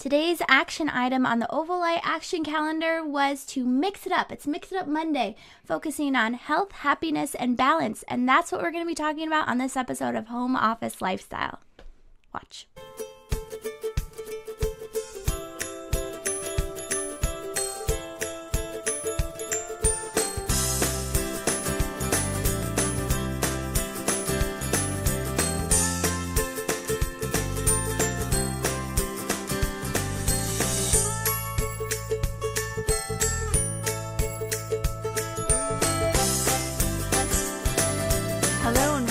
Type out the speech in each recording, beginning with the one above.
Today's action item on the Ovalite action calendar was to mix it up. It's Mix It Up Monday, focusing on health, happiness, and balance. And that's what we're going to be talking about on this episode of Home Office Lifestyle. Watch.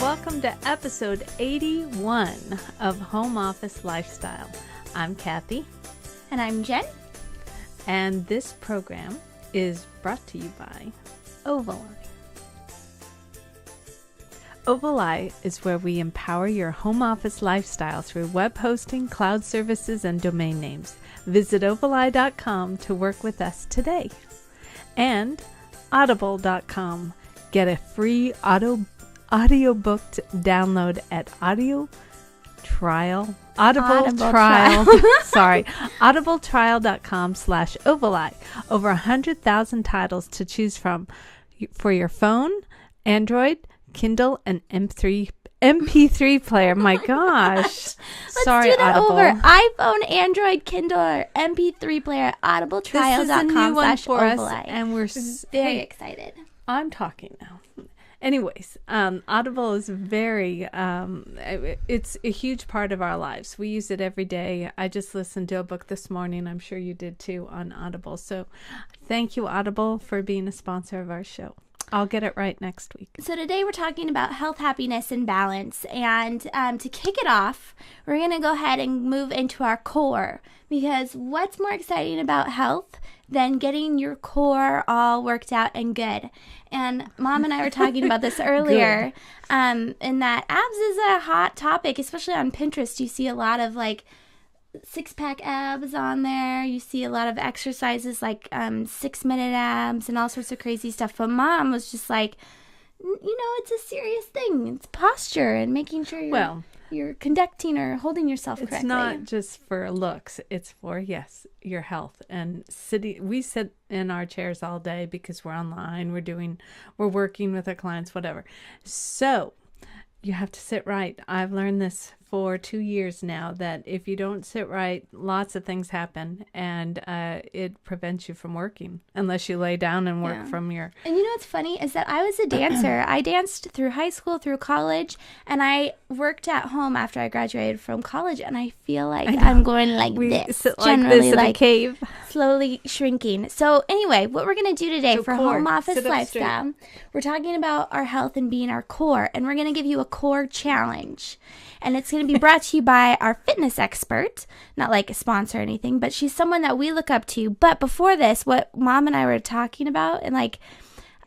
Welcome to episode 81 of Home Office Lifestyle. I'm Kathy. And I'm Jen. And this program is brought to you by Ovalite. Ovalite is where we empower your home office lifestyle through web hosting, cloud services, and domain names. Visit ovalite.com to work with us today. And audible.com. Get a free audiobook download at audibletrial.com/Ovalite. Over 100,000 titles to choose from for your phone, Android, Kindle, and MP3 player. My gosh. Sorry, do that Audible. Over. iPhone, Android, Kindle, or MP3 player, audibletrial.com/Ovalite. And we're very excited. I'm talking now. Anyways, Audible is very, it's a huge part of our lives. We use it every day. I just listened to a book this morning. I'm sure you did too on Audible. So thank you, Audible, for being a sponsor of our show. I'll get it right next week. So today we're talking about health, happiness, and balance. And to kick it off, we're going to go ahead and move into our core. Because what's more exciting about health than getting your core all worked out and good? And Mom and I were talking about this earlier, in that abs is a hot topic, especially on Pinterest. You see a lot of like six-pack abs on there. You see a lot of exercises like 6-minute abs and all sorts of crazy stuff. But Mom was just like, it's a serious thing. It's posture and making sure you're conducting or holding yourself correctly. It's not just for looks. It's for, yes, your health. And we sit in our chairs all day because we're online. We're working with our clients, whatever. So you have to sit right. I've learned this for 2 years now, that if you don't sit right, lots of things happen, and it prevents you from working unless you lay down and work from your... And what's funny is that I was a dancer. I danced through high school, through college, and I worked at home after I graduated from college, and I feel like I'm going like this. Sit like this in a cave. Slowly shrinking. So anyway, what we're going to do today for Home Office Lifestyle, we're talking about our health and being our core, and we're going to give you a core challenge. And it's going to be brought to you by our fitness expert, not like a sponsor or anything, but she's someone that we look up to. But before this, what Mom and I were talking about, and like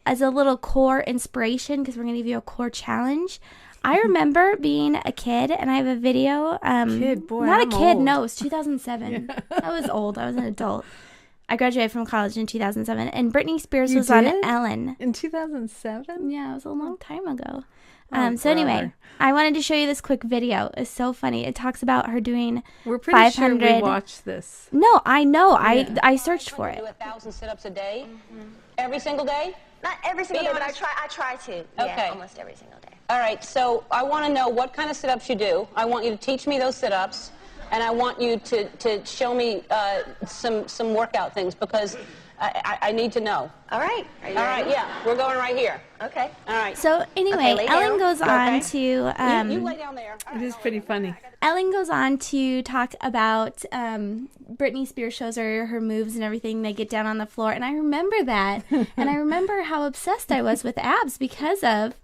as a little core inspiration, because we're going to give you a core challenge. I remember being a kid, and I have a video. Kid, boy, not I'm a kid, old. no, it was 2007. Yeah. I was old. I was an adult. I graduated from college in 2007, and Britney Spears was on Ellen. In 2007? Yeah, it was a long time ago. So anyway, I wanted to show you this quick video. It's so funny. It talks about her doing We're pretty 500... sure we watched this. No, I know. Yeah. I searched for it. Do 1,000 sit-ups a day? Mm-hmm. Every single day? Not every single day, but I try to. Yeah, almost every single day. All right, so I want to know what kind of sit-ups you do. I want you to teach me those sit-ups, and I want you to show me some workout things, because I need to know. All right. All right, yeah. We're going right here. Okay. All right. So anyway, Ellen goes on to... you lay down there. It is pretty funny. Ellen goes on to talk about Britney Spears shows her moves and everything. They get down on the floor. And I remember that. And I remember how obsessed I was with abs because of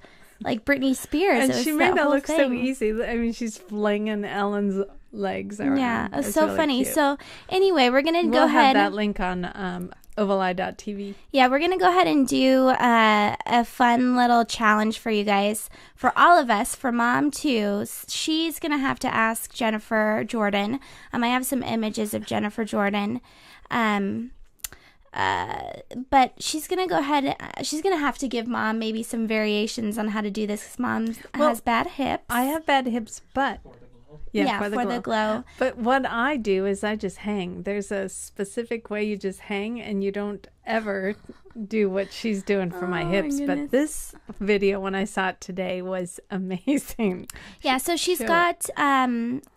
like Britney Spears. And she made that look so easy. I mean, she's flinging Ellen's legs around. Yeah, it's so really funny. Cute. So anyway, we're going to go ahead. We'll have that link on ovaleye.tv. Yeah, we're going to go ahead and do a fun little challenge for you guys. For all of us, for Mom too. She's going to have to ask Jennifer Jordan. I have some images of Jennifer Jordan. But she's going to go ahead, she's going to have to give Mom maybe some variations on how to do this because Mom has bad hips. I have bad hips, but Yeah, for the glow. But what I do is I just hang. There's a specific way you just hang, and you don't ever do what she's doing for my hips. But this video, when I saw it today, was amazing. Yeah, so she's got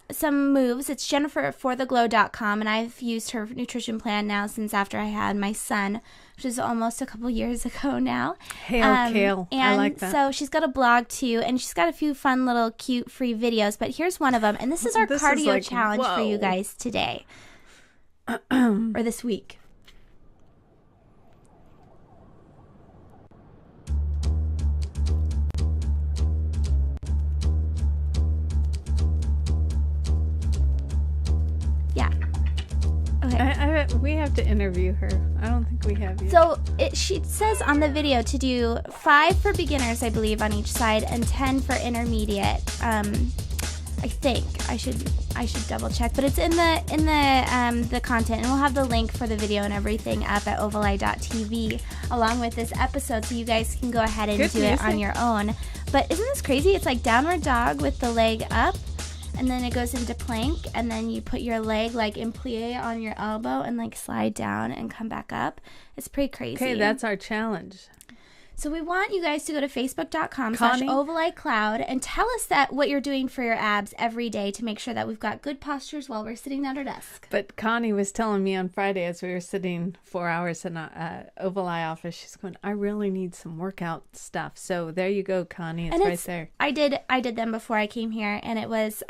some moves. It's Jennifer4theglow.com, and I've used her nutrition plan now since after I had my son, which is almost a couple years ago now. Hail Kale. And I like that. So she's got a blog too, and she's got a few fun little cute free videos, but here's one of them, and this is our cardio challenge for you guys today. Or this week. Yeah. Okay. We have to interview her. I don't think we have yet. So she says on the video to do 5 for beginners, I believe, on each side, and 10 for intermediate. I think I should double check, but it's in the content, and we'll have the link for the video and everything up at ovaleye.tv along with this episode, so you guys can go ahead and do it on your own. But isn't this crazy? It's like downward dog with the leg up. And then it goes into plank, and then you put your leg like in plie on your elbow and like slide down and come back up. It's pretty crazy. Okay, that's our challenge. So we want you guys to go to facebook.com/OvalEyeCloud and tell us that what you're doing for your abs every day to make sure that we've got good postures while we're sitting at our desk. But Connie was telling me on Friday as we were sitting 4 hours in an Oval Eye office, she's going, I really need some workout stuff. So there you go, Connie. It's right there. I did them before I came here, and it was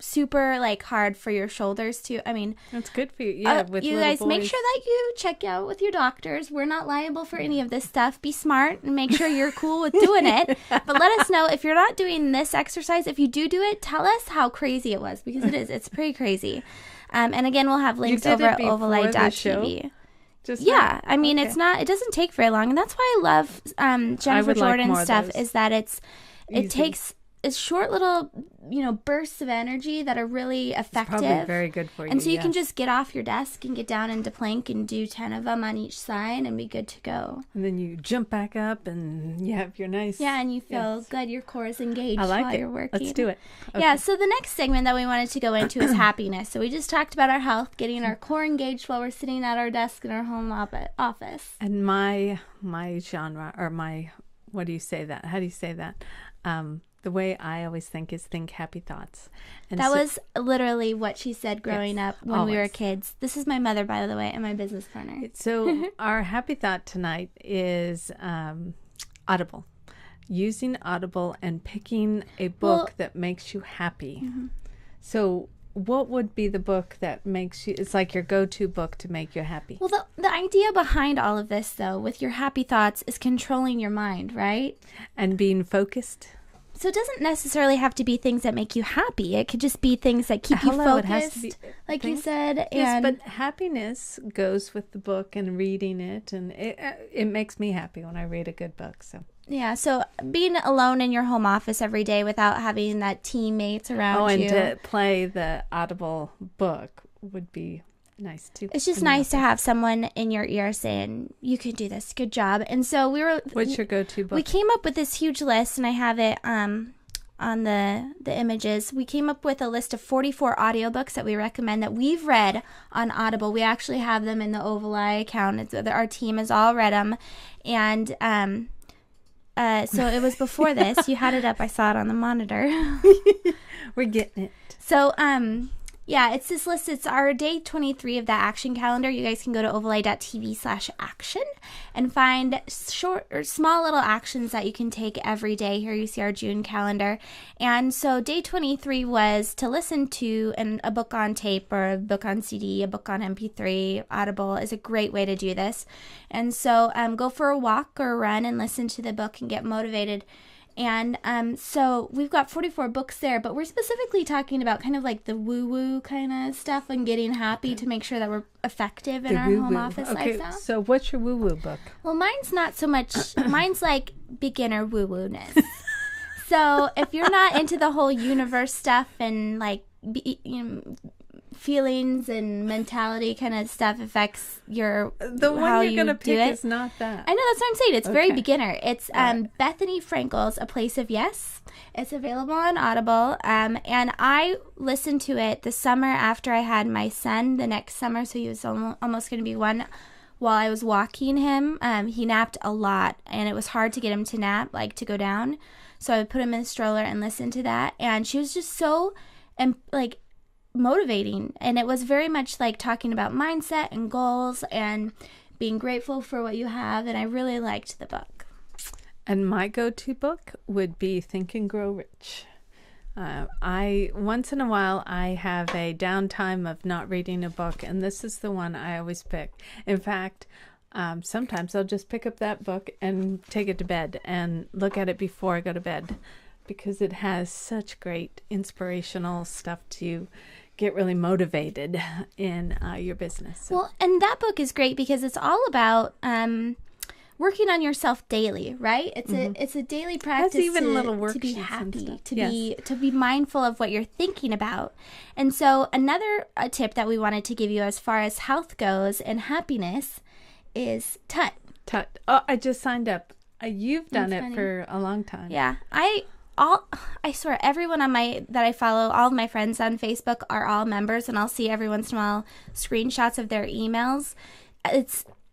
super like hard for your shoulders too. I mean, that's good for you. Yeah, with you guys, make sure that you check out with your doctors. We're not liable for any of this stuff. Be smart and make sure you're cool with doing it. But let us know if you're not doing this exercise. If you do it, tell us how crazy it was, because it is. It's pretty crazy. And again, we'll have links over at ovaleye.tv. I mean, it's not. It doesn't take very long, and that's why I love Jennifer Jordan's stuff. Is that it takes short little bursts of energy that are really effective. It's probably very good for you. And so you can just get off your desk and get down into plank and do 10 of them on each side and be good to go. And then you jump back up and you have your nice... Yeah, and you feel good. Your core is engaged while you're working. Let's do it. Okay. Yeah, so the next segment that we wanted to go into is happiness. So we just talked about our health, getting our core engaged while we're sitting at our desk in our home office. And my genre, or my... What do you say that? How do you say that? The way I always think is think happy thoughts. And that was literally what she said growing up when we were kids. This is my mother, by the way, and my business partner. So our happy thought tonight is Audible. Using Audible and picking a book that makes you happy. Mm-hmm. So what would be the book that makes you, it's like your go-to book to make you happy? Well, the idea behind all of this, though, with your happy thoughts is controlling your mind, right? And being focused. So it doesn't necessarily have to be things that make you happy. It could just be things that keep you focused, it has to be you said. Yes, but happiness goes with the book and reading it, and it makes me happy when I read a good book. So yeah, so being alone in your home office every day without having that teammates around you. Oh, and to play the Audible book would be nice too. It's just nice to have someone in your ear saying, you can do this, good job. And so what's your go-to book? We came up with this huge list, and I have it on the images. We came up with a list of 44 audiobooks that we recommend that we've read on Audible. We actually have them in the Oval Eye account. Our team has all read them. And so it was before this. You had it up. I saw it on the monitor. We're getting it. So yeah, it's this list. It's our day 23 of the action calendar. You guys can go to ovaleye.tv/action and find short or small little actions that you can take every day. Here you see our June calendar. And so day 23 was to listen to a book on tape or a book on CD, a book on MP3. Audible is a great way to do this. And so go for a walk or a run and listen to the book and get motivated. And so we've got 44 books there, but we're specifically talking about kind of like the woo-woo kind of stuff and getting happy to make sure that we're effective in our home office lifestyle. So what's your woo-woo book? Well, mine's not so much, mine's like beginner woo-woo-ness. So if you're not into the whole universe stuff and like feelings and mentality kind of stuff affects your The one how you're you going to do pick it. is not that. I know, that's what I'm saying. It's very Okay. beginner. It's Bethany Frankel's A Place of Yes. It's available on Audible. And I listened to it the summer after I had my son, the next summer. So he was almost going to be one. While I was walking him, he napped a lot, and it was hard to get him to nap, like to go down. So I would put him in the stroller and listen to that. And she was just so, like, motivating. And it was very much like talking about mindset and goals and being grateful for what you have. And I really liked the book. And my go-to book would be Think and Grow Rich. I once in a while I have a downtime of not reading a book, and this is the one I always pick. In fact, sometimes I'll just pick up that book and take it to bed and look at it before I go to bed, because it has such great inspirational stuff to get really motivated in your business. So. Well, and that book is great because it's all about working on yourself daily, right? It's a daily practice even to, little to be worksheets and happy, stuff. to Yes. be mindful of what you're thinking about. And so another tip that we wanted to give you as far as health goes and happiness is Tut. Tut. Oh, I just signed up. You've done That's it funny. for a long time. Yeah, I swear everyone on that I follow, all of my friends on Facebook are all members, and I'll see every once in a while screenshots of their emails.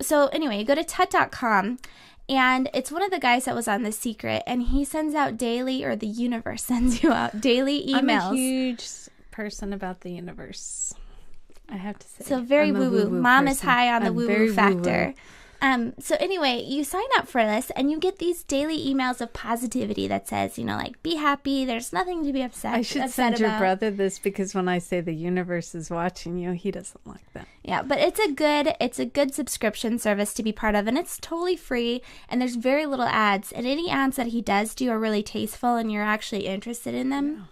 So anyway, you go to tut.com, and it's one of the guys that was on The Secret, and he sends out daily, or the universe sends you out daily emails. I'm a huge person about the universe, I have to say. So very I'm a woo-woo. woo-woo Mom person. is high on the I'm woo-woo very factor. woo-woo. So anyway, you sign up for this, and you get these daily emails of positivity that says, like, be happy. There's nothing to be upset. I should upset send your about. brother this, because when I say the universe is watching you, he doesn't like that. Yeah, but it's a good subscription service to be part of, and it's totally free, and there's very little ads, and any ads that he does do are really tasteful, and you're actually interested in them.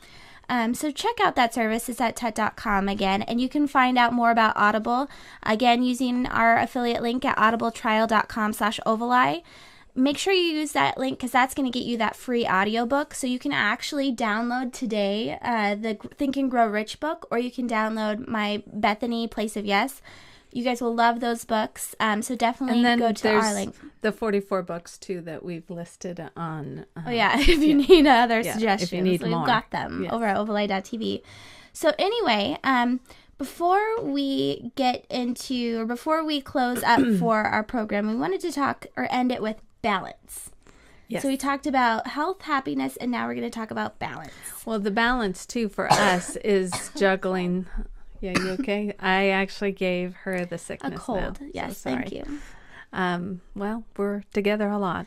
So check out that service. It's at tut.com again, and you can find out more about Audible, again, using our affiliate link at audibletrial.com/Ovali. Make sure you use that link, because that's going to get you that free audiobook. So you can actually download today the Think and Grow Rich book, or you can download my Bethany Place of Yes. You guys will love those books. So definitely And then go to our link. the 44 books, too, that we've listed on... Oh, yeah. If you need other yeah, suggestions, if you need we've more. got them Yes. over at ovali.tv. So anyway, before we close up for our program, we wanted to talk or end it with balance. Yes. So we talked about health, happiness, and now we're going to talk about balance. Well, the balance, too, for us is juggling... Yeah, you okay? I actually gave her the sickness A cold. now, Yes, so sorry. thank you. Well, we're together a lot.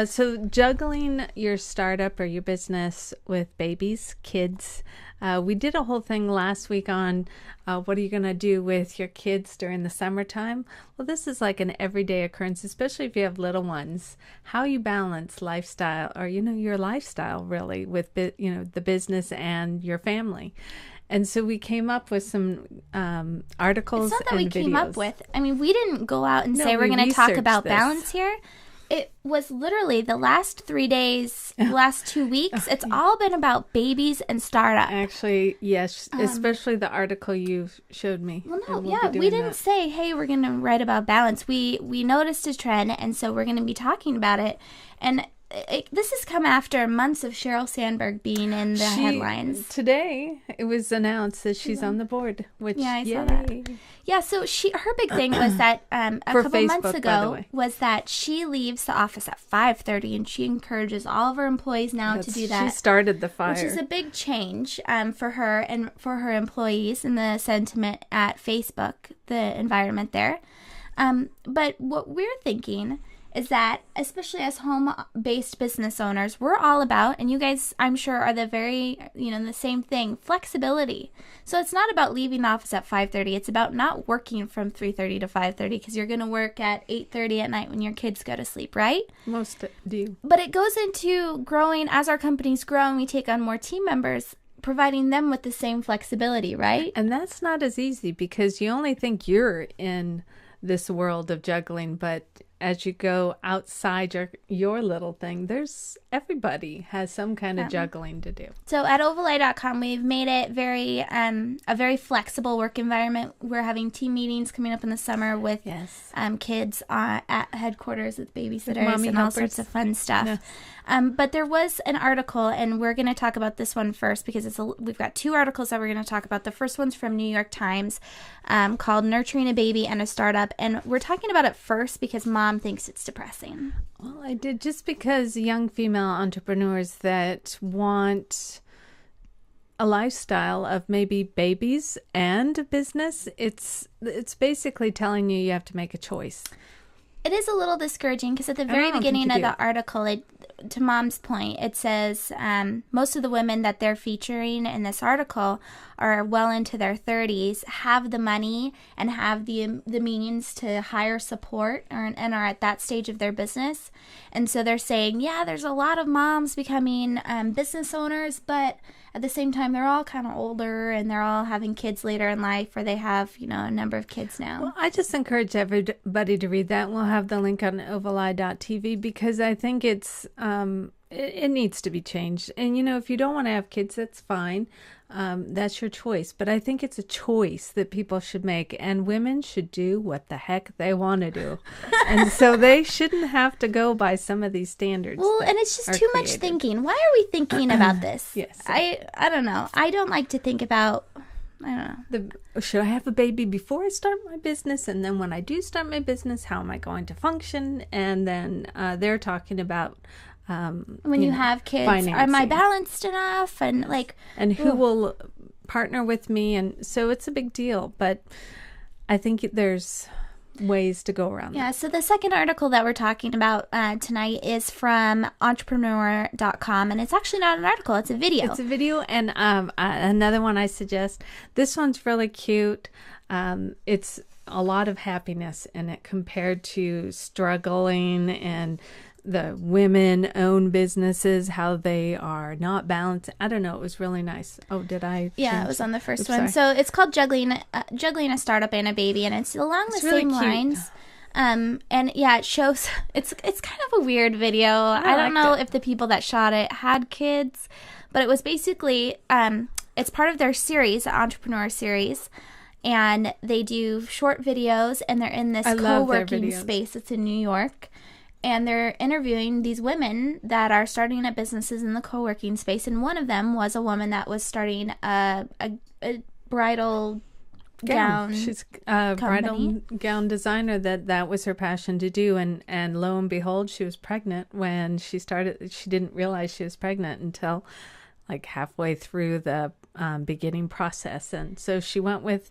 So juggling your startup or your business with babies, kids. We did a whole thing last week on what are you going to do with your kids during the summertime? Well, this is like an everyday occurrence, especially if you have little ones. How you balance lifestyle, or your lifestyle really, with the business and your family. And so we came up with some articles. It's not that we and came up videos. with. I mean, we didn't go out and No, say we're we going to talk researched about this. balance here. It was literally the last 3 days, last 2 weeks. It's all been about babies and startup. Actually, yes, especially the article you showed me. Well, no, And we'll yeah, be we doing didn't that. say, hey, we're going to write about balance. We noticed a trend, and so we're going to be talking about it. And this has come after months of Sheryl Sandberg being in the headlines. Today, it was announced that she's on the board, which, Yeah, I saw yay. that. Yeah, so her big thing was that a For couple Facebook, months by the ago way. was that she leaves the office at 5:30, and she encourages all of her employees now to do that. She started the fire. Which is a big change for her and for her employees and the sentiment at Facebook, the environment there. But what we're thinking is that, especially as home-based business owners, we're all about, and you guys, I'm sure, are the same thing, flexibility. So it's not about leaving the office at 5:30. It's about not working from 3:30 to 5:30, because you're going to work at 8:30 at night when your kids go to sleep, right? Most do. But it goes into growing, as our companies grow and we take on more team members, providing them with the same flexibility, right? And that's not as easy, because you only think you're in this world of juggling, but as you go outside your little thing, everybody has some kind of juggling to do. So at ovaleye.com, we've made it a very flexible work environment. We're having team meetings coming up in the summer with kids at headquarters with babysitters and all sorts of fun stuff. Yes. But there was an article, and we're going to talk about this one first because we've got 2 articles that we're going to talk about. The first one's from New York Times called Nurturing a Baby and a Startup. And we're talking about it first because Mom thinks it's depressing. Well, I did just because young female entrepreneurs that want a lifestyle of maybe babies and a business, it's basically telling you have to make a choice. It is a little discouraging because at the very beginning of the article, to Mom's point, it says most of the women that they're featuring in this article are well into their 30s, have the money and have the means to hire support and are at that stage of their business. And so they're saying, yeah, there's a lot of moms becoming business owners, but at the same time, they're all kind of older and they're all having kids later in life, or they have, a number of kids now. Well, I just encourage everybody to read that. We'll have the link on ovaleye.tv because I think it's it needs to be changed. And, if you don't want to have kids, that's fine. That's your choice. But I think it's a choice that people should make, and women should do what the heck they want to do. And so they shouldn't have to go by some of these standards. Well, and it's just too much thinking. Why are we thinking about this? Yes. I don't know. I don't like to think about, I don't know. Should I have a baby before I start my business? And then when I do start my business, how am I going to function? And then they're talking about when you have kids, financing. Am I balanced enough? And who will partner with me? And so it's a big deal, but I think there's ways to go around that. So the second article that we're talking about tonight is from entrepreneur.com, and it's actually not an article, it's a video. It's a video, and another one I suggest. This one's really cute. It's a lot of happiness in it compared to struggling and the women own businesses, how they are not balanced. I don't know. It was really nice. Oh, did I? Yeah, it was on the first one. Sorry. So it's called Juggling a Startup and a Baby, and it's along the same lines. And yeah, it shows. It's kind of a weird video. I don't know if the people that shot it had kids, but it was basically it's part of their series, the Entrepreneur series. And they do short videos, and they're in this co-working space. It's in New York. And they're interviewing these women that are starting up businesses in the co-working space. And one of them was a woman that was starting a bridal gown. She's a bridal gown designer. That was her passion to do. And lo and behold, she was pregnant when she started. She didn't realize she was pregnant until like halfway through the beginning process. And so she went with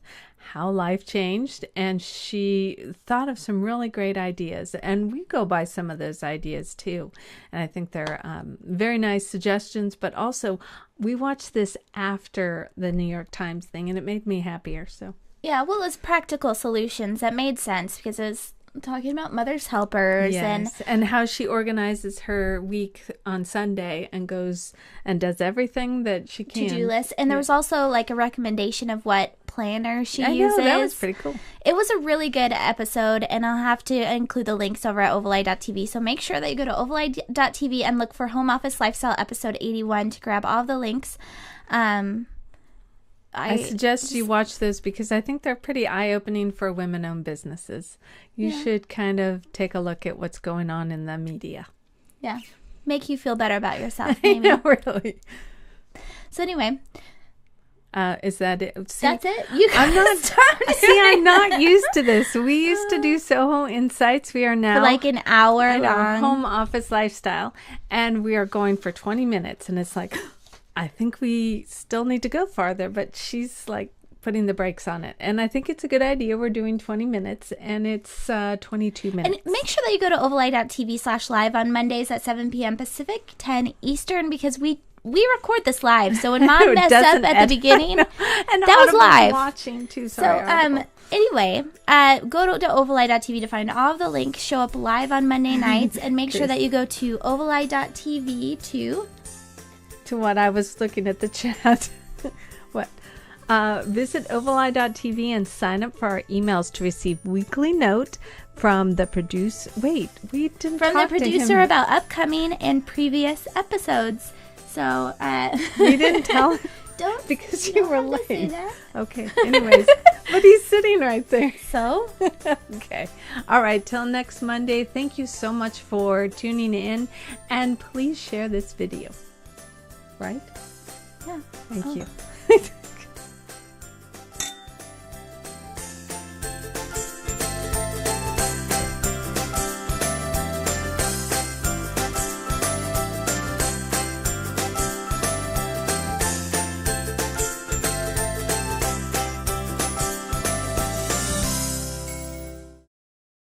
how life changed, and she thought of some really great ideas, and we go by some of those ideas too. And I think they're very nice suggestions, but also we watched this after the New York Times thing, and it made me happier. So yeah, well, it's practical solutions that made sense because it was talking about Mother's Helpers. Yes, and how she organizes her week on Sunday and goes and does everything that she can. To-do list. And there was also like a recommendation of what planner she uses. That was pretty cool. It was a really good episode, and I'll have to include the links over at ovaleye.tv. So make sure that you go to ovaleye.tv and look for Home Office Lifestyle episode 81 to grab all the links. I suggest you watch those because I think they're pretty eye-opening for women-owned businesses. You should kind of take a look at what's going on in the media. Yeah. Make you feel better about yourself, maybe. I know, really. So anyway. Is that it? That's it? I'm not used to this. We used to do Soho Insights. We are now for like an hour long. Home Office Lifestyle. And we are going for 20 minutes. And it's like, I think we still need to go farther, but she's like putting the brakes on it. And I think it's a good idea. We're doing 20 minutes, and it's 22 minutes. And make sure that you go to ovaleye.tv/live on Mondays at 7 p.m. Pacific, 10 Eastern, because we record this live. So when Mom messed up at the beginning, and that was live. Watching too, sorry. So anyway, go to ovaleye.tv to find all of the links. Show up live on Monday nights, and make sure that you go to ovaleye.tv to what I was looking at the chat. What? Visit ovaleye.tv and sign up for our emails to receive weekly note from the producer. Wait, we didn't From the talk to producer him. about upcoming and previous episodes. So, We didn't tell him don't because you you don't were have to say late. that. Okay, anyways, but he's sitting right there. So, Okay. All right. Till next Monday. Thank you so much for tuning in. And please share this video. Right? yeah. Thank Oh. you.